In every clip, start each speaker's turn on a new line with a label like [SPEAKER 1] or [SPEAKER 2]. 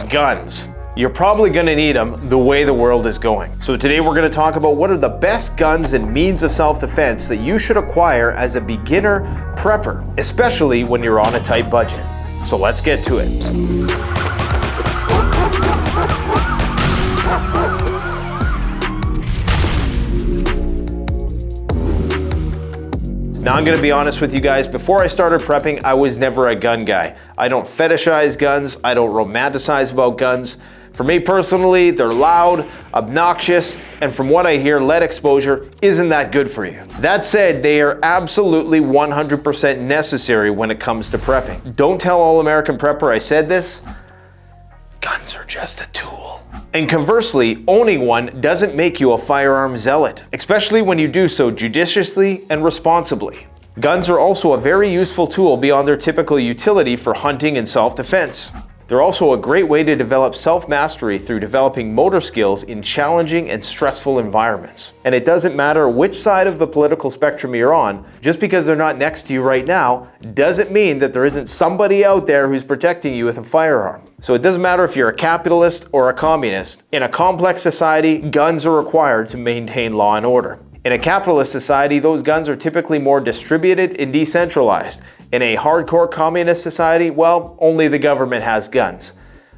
[SPEAKER 1] Guns. You're probably gonna need them the way the world is going. So today we're gonna talk about what are the best guns and means of self-defense that you should acquire as a beginner prepper, especially when you're on a tight budget. So let's get to it. Now I'm gonna be honest with you guys, before I started prepping, I was never a gun guy. I don't fetishize guns, I don't romanticize about guns. For me personally, they're loud, obnoxious, and from what I hear, lead exposure isn't that good for you. That said, they are absolutely 100% necessary when it comes to prepping. Don't tell All American Prepper I said this. Guns are just a tool. And conversely, owning one doesn't make you a firearm zealot, especially when you do so judiciously and responsibly. Guns are also a very useful tool beyond their typical utility for hunting and self-defense. They're also a great way to develop self-mastery through developing motor skills in challenging and stressful environments. And it doesn't matter which side of the political spectrum you're on, just because they're not next to you right now, doesn't mean that there isn't somebody out there who's protecting you with a firearm. So it doesn't matter if you're a capitalist or a communist. In a complex society, guns are required to maintain law and order. In a capitalist society, those guns are typically more distributed and decentralized. In a hardcore communist society, well, only the government has guns.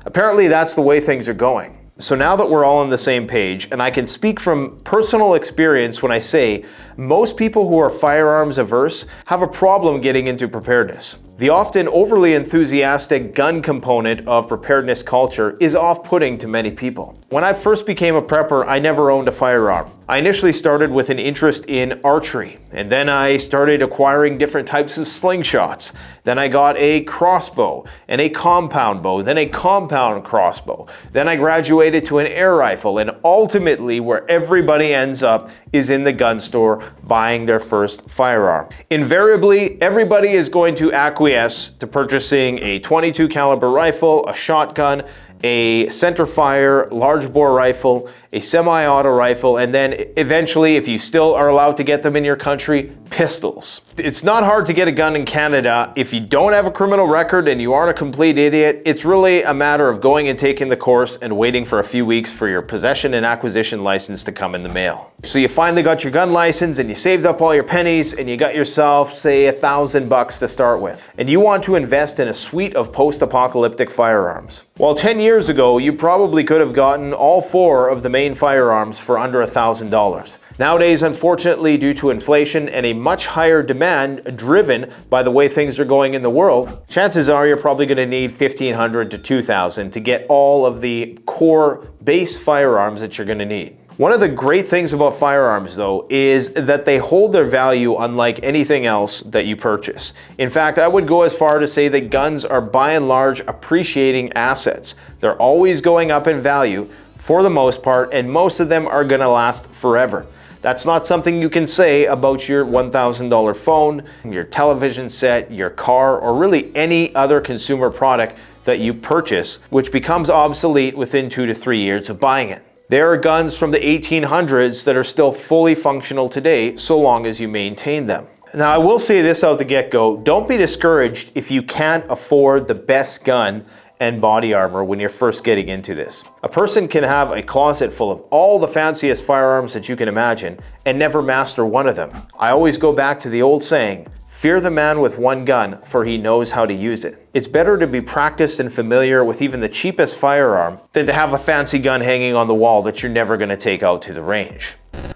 [SPEAKER 1] Apparently, that's the way things are going. So now that we're all on the same page, and I can speak from personal experience when I say most people who are firearms averse have a problem getting into preparedness. The often overly enthusiastic gun component of preparedness culture is off-putting to many people. When I first became a prepper, I never owned a firearm. I initially started with an interest in archery, and then I started acquiring different types of slingshots. Then I got a crossbow and a compound bow, then a compound crossbow. Then I graduated to an air rifle, and ultimately where everybody ends up is in the gun store buying their first firearm. Invariably, everybody is going to acquiesce to purchasing a .22 caliber rifle, a shotgun, a centerfire large bore rifle, a semi-auto rifle, and then eventually, if you still are allowed to get them in your country, pistols. It's not hard to get a gun in Canada. If you don't have a criminal record and you aren't a complete idiot, it's really a matter of going and taking the course and waiting for a few weeks for your possession and acquisition license to come in the mail. So you finally got your gun license and you saved up all your pennies and you got yourself, say, $1,000 to start with. And you want to invest in a suite of post-apocalyptic firearms. Well, 10 years ago, you probably could have gotten all four of the main firearms for under $1,000. Nowadays, unfortunately, due to inflation and a much higher demand driven by the way things are going in the world, chances are you're probably going to need $1,500 to $2,000 to get all of the core base firearms that you're going to need. One of the great things about firearms, though, is that they hold their value unlike anything else that you purchase. In fact, I would go as far to say that guns are by and large appreciating assets. They're always going up in value for the most part, and most of them are going to last forever. That's not something you can say about your $1,000 phone, your television set, your car, or really any other consumer product that you purchase, which becomes obsolete within 2 to 3 years of buying it. There are guns from the 1800s that are still fully functional today, so long as you maintain them. Now, I will say this out the get-go, don't be discouraged if you can't afford the best gun and body armor when you're first getting into this. A person can have a closet full of all the fanciest firearms that you can imagine and never master one of them. I always go back to the old saying, fear the man with one gun, for he knows how to use it. It's better to be practiced and familiar with even the cheapest firearm than to have a fancy gun hanging on the wall that you're never going to take out to the range.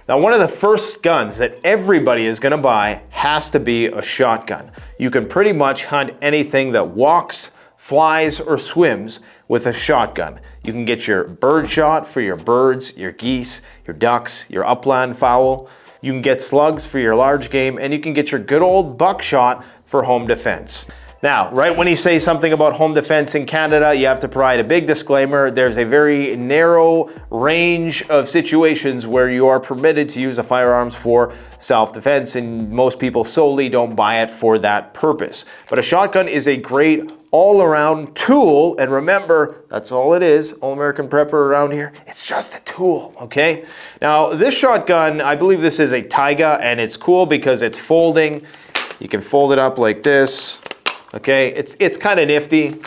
[SPEAKER 1] Now, one of the first guns that everybody is going to buy has to be a shotgun. You can pretty much hunt anything that walks, flies, or swims with a shotgun. You can get your bird shot for your birds, your geese, your ducks, your upland fowl. You can get slugs for your large game, and you can get your good old buckshot for home defense. Now, right when you say something about home defense in Canada, you have to provide a big disclaimer. There's a very narrow range of situations where you are permitted to use a firearms for self-defense, and most people solely don't buy it for that purpose. But a shotgun is a great all-around tool, and remember, that's all it is. All-American Prepper around here, it's just a tool, okay? Now, this shotgun, I believe this is a Taiga, and it's cool because it's folding. You can fold it up like this. Okay, it's kind of nifty.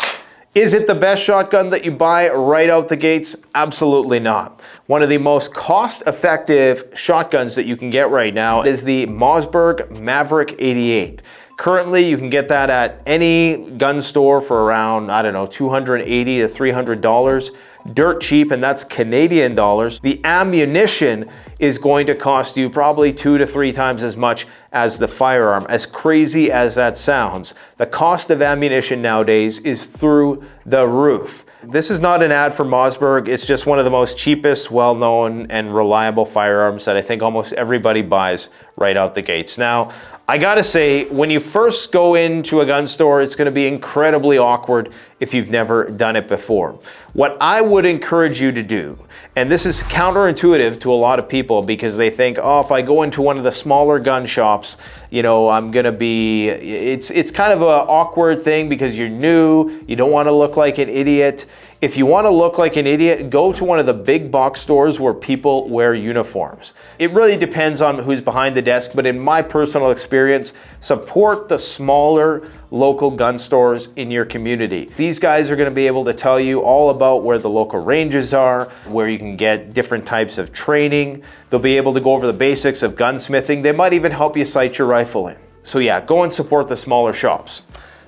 [SPEAKER 1] Is it the best shotgun that you buy right out the gates? Absolutely not. One of the most cost-effective shotguns that you can get right now is the Mossberg Maverick 88. Currently, you can get that at any gun store for around, I don't know, $280 to $300. Dirt cheap, and that's Canadian dollars. The ammunition is going to cost you probably 2 to 3 times as much as the firearm. As crazy as that sounds, the cost of ammunition nowadays is through the roof. This is not an ad for Mossberg. It's just one of the most cheapest, well-known, and reliable firearms that I think almost everybody buys right out the gates. Now, I gotta say, when you first go into a gun store, it's gonna be incredibly awkward if you've never done it before. What I would encourage you to do, and this is counterintuitive to a lot of people because they think, oh, if I go into one of the smaller gun shops, you know, I'm gonna be, it's kind of an awkward thing because you're new, you don't wanna look like an idiot. If you want to look like an idiot, go to one of the big box stores where people wear uniforms. It really depends on who's behind the desk, but in my personal experience, support the smaller local gun stores in your community. These guys are going to be able to tell you all about where the local ranges are, where you can get different types of training. They'll be able to go over the basics of gunsmithing. They might even help you sight your rifle in. So yeah, go and support the smaller shops.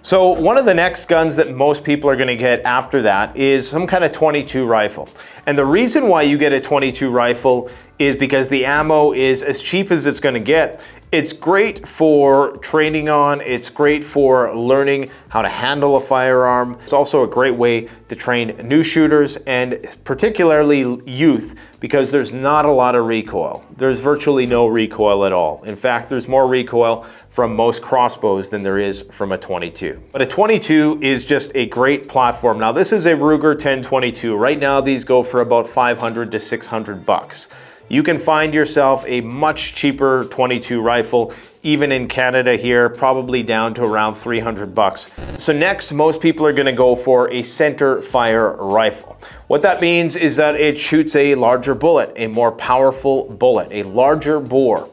[SPEAKER 1] So one of the next guns that most people are going to get after that is some kind of .22 rifle. And the reason why you get a .22 rifle is because the ammo is as cheap as it's going to get. It's great for training on, it's great for learning how to handle a firearm. It's also a great way to train new shooters and particularly youth because there's not a lot of recoil. There's virtually no recoil at all. In fact, there's more recoil from most crossbows than there is from a .22. But a .22 is just a great platform. Now this is a Ruger 10/22. Right now these go for about $500 to $600. You can find yourself a much cheaper .22 rifle, even in Canada here, probably down to around $300. So next, most people are gonna go for a center fire rifle. What that means is that it shoots a larger bullet, a more powerful bullet, a larger bore.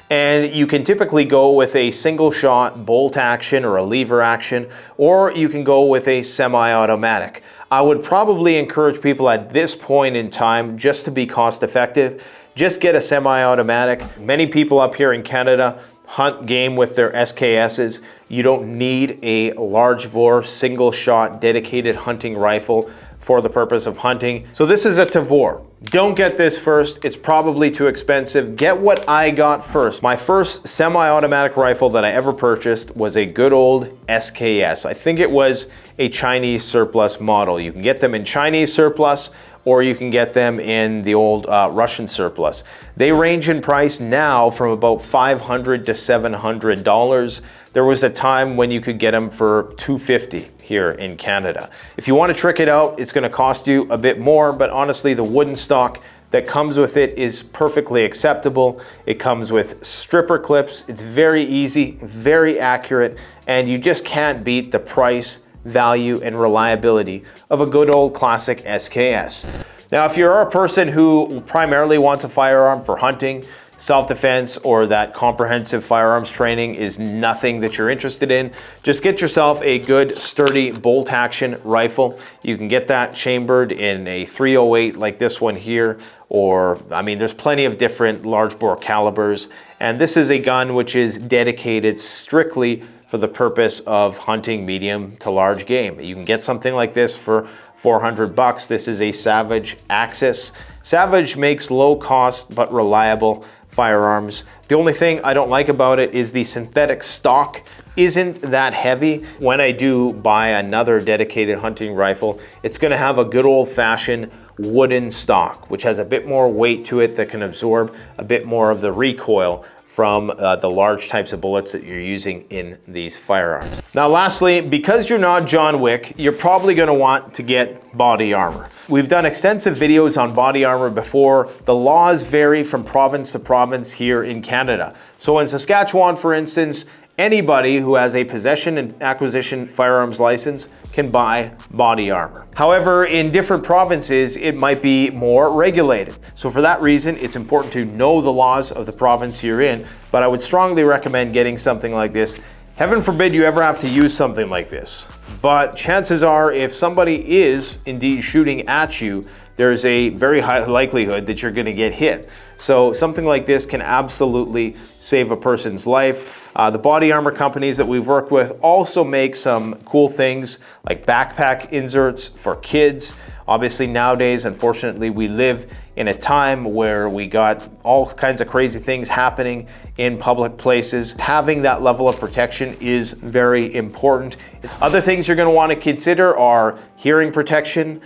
[SPEAKER 1] And you can typically go with a single shot bolt action or a lever action, or you can go with a semi-automatic. I would probably encourage people at this point in time, just to be cost effective, just get a semi-automatic. Many people up here in Canada hunt game with their SKSs. You don't need a large bore, single shot, dedicated hunting rifle for the purpose of hunting. So this is a Tavor. Don't get this first, it's probably too expensive. Get what I got first. My first semi-automatic rifle that I ever purchased was a good old SKS. I think it was a Chinese surplus model. You can get them in Chinese surplus, or you can get them in the old Russian surplus. They range in price now from about $500 to $700. There was a time when you could get them for $250 here in Canada. If you want to trick it out, it's going to cost you a bit more, but honestly, the wooden stock that comes with it is perfectly acceptable. It comes with stripper clips. It's very easy, very accurate, and you just can't beat the price, value, and reliability of a good old classic SKS. Now, if you're a person who primarily wants a firearm for hunting, self-defense, or that comprehensive firearms training is nothing that you're interested in, just get yourself a good sturdy bolt action rifle. You can get that chambered in a .308 like this one here, or I mean there's plenty of different large bore calibers, and this is a gun which is dedicated strictly for the purpose of hunting medium to large game. You can get something like this for $400. This is a Savage Axis. Savage makes low cost but reliable firearms. The only thing I don't like about it is the synthetic stock isn't that heavy. When I do buy another dedicated hunting rifle, it's gonna have a good old-fashioned wooden stock, which has a bit more weight to it that can absorb a bit more of the recoil from the large types of bullets that you're using in these firearms. Now lastly, because you're not John Wick, you're probably gonna want to get body armor. We've done extensive videos on body armor before. The laws vary from province to province here in Canada. So in Saskatchewan, for instance, anybody who has a possession and acquisition firearms license can buy body armor. However, in different provinces, it might be more regulated. So for that reason, it's important to know the laws of the province you're in, but I would strongly recommend getting something like this Heaven forbid you ever have to use something like this, but chances are if somebody is indeed shooting at you, there's a very high likelihood that you're going to get hit. So something like this can absolutely save a person's life. The body armor companies that we've worked with also make some cool things like backpack inserts for kids. Obviously nowadays, unfortunately, we live in a time where we got all kinds of crazy things happening in public places. Having that level of protection is very important. Other things you're going to want to consider are hearing protection,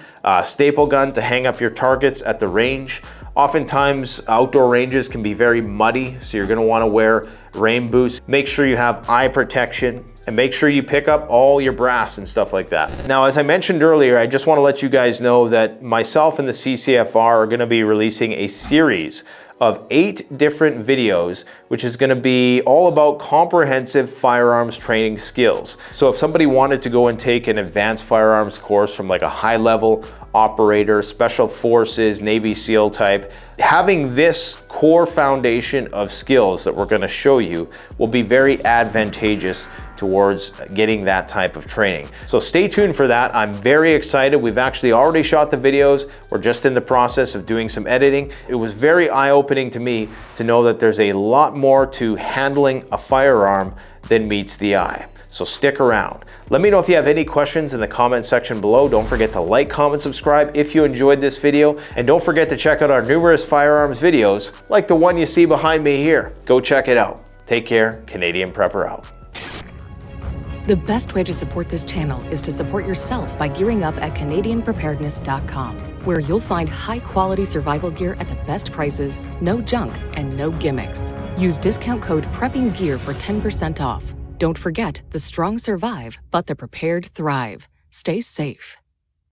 [SPEAKER 1] staple gun to hang up your targets at the range. Oftentimes, outdoor ranges can be very muddy, so you're going to want to wear rain boots. Make sure you have eye protection, and make sure you pick up all your brass and stuff like that. Now, as I mentioned earlier, I just want to let you guys know that myself and the CCFR are going to be releasing a series of 8 different videos, which is going to be all about comprehensive firearms training skills. So if somebody wanted to go and take an advanced firearms course from like a high-level operator, special forces, Navy SEAL type, having this core foundation of skills that we're going to show you will be very advantageous towards getting that type of training. So stay tuned for that. I'm very excited. We've actually already shot the videos. We're just in the process of doing some editing. It was very eye-opening to me to know that there's a lot more to handling a firearm than meets the eye. So stick around. Let me know if you have any questions in the comment section below. Don't forget to like, comment, subscribe if you enjoyed this video. And don't forget to check out our numerous firearms videos, like the one you see behind me here. Go check it out. Take care. Canadian Prepper out.
[SPEAKER 2] The best way to support this channel is to support yourself by gearing up at CanadianPreparedness.com, where you'll find high-quality survival gear at the best prices, no junk, and no gimmicks. Use discount code PREPPINGGEAR for 10% off. Don't forget, the strong survive, but the prepared thrive. Stay safe.